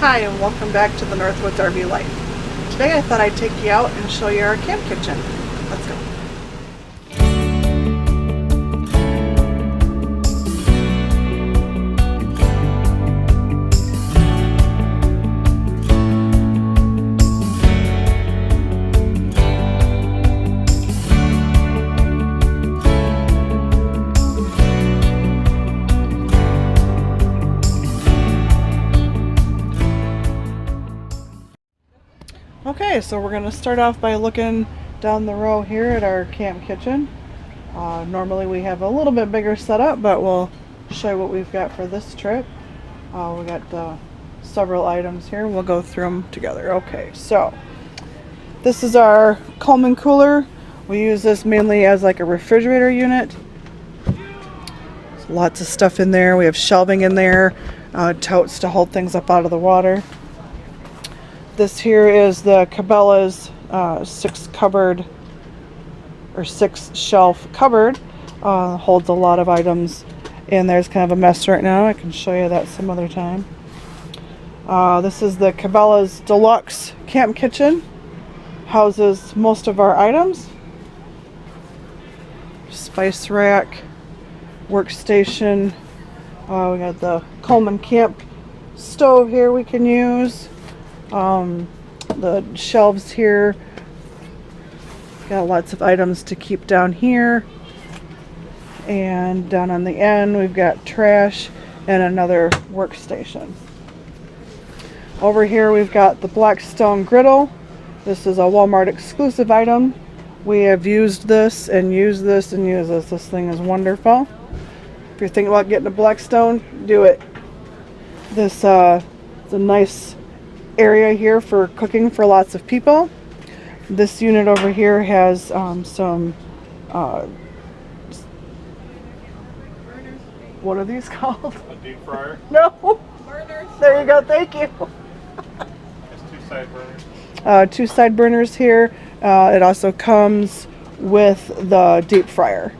Hi, and welcome back to the Northwoods RV Life. Today I thought I'd take you out and show you our camp kitchen. Let's go. Okay, so we're going to start off by looking down the row here at our camp kitchen. Normally we have a little bit bigger setup, but we'll show you what we've got for this trip. We got several items here. We'll go through them together. Okay, so this is our Coleman cooler. We use this mainly as like a refrigerator unit. There's lots of stuff in there. We have shelving in there, totes to hold things up out of the water. This here is the Cabelas 6 shelf cupboard. Holds a lot of items, and there's kind of a mess right now. I can show you that some other time. This is the Cabelas Deluxe Camp Kitchen. Houses most of our items. Spice rack, workstation. We got the Coleman camp stove here we can use. The shelves here, got lots of items to keep down here, and down on the end we've got trash and another workstation. Over here we've got the Blackstone griddle. This is a Walmart exclusive item. We have used this and used this and used this. This thing is wonderful. If you're thinking about getting a Blackstone, do it. This is a nice area here for cooking for lots of people. This unit over here has some what are these called? A deep fryer? No. Burners. There you go. Thank you. It's 2 side burners. 2 side burners here. It also comes with the deep fryer.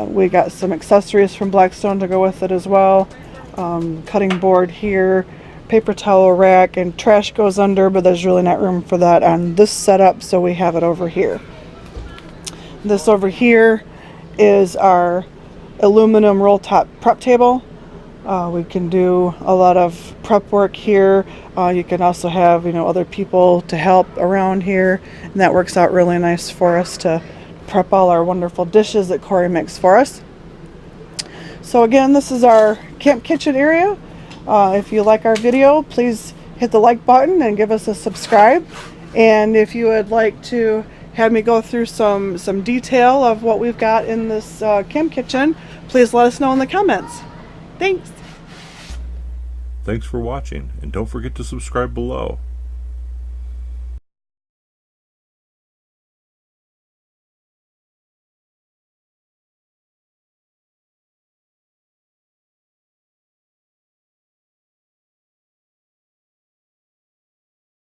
We got some accessories from Blackstone to go with it as well. Cutting board here. Paper towel rack, and trash goes under, but there's really not room for that on this setup, so we have it over here. This over here is our aluminum roll top prep table. We can do a lot of prep work here. You can also have other people to help around here, and that works out really nice for us to prep all our wonderful dishes that Corey makes for us. So again, this is our camp kitchen area. If you like our video, please hit the like button and give us a subscribe. And if you would like to have me go through some detail of what we've got in this camp kitchen, please let us know in the comments. Thanks. Thanks for watching, and don't forget to subscribe below.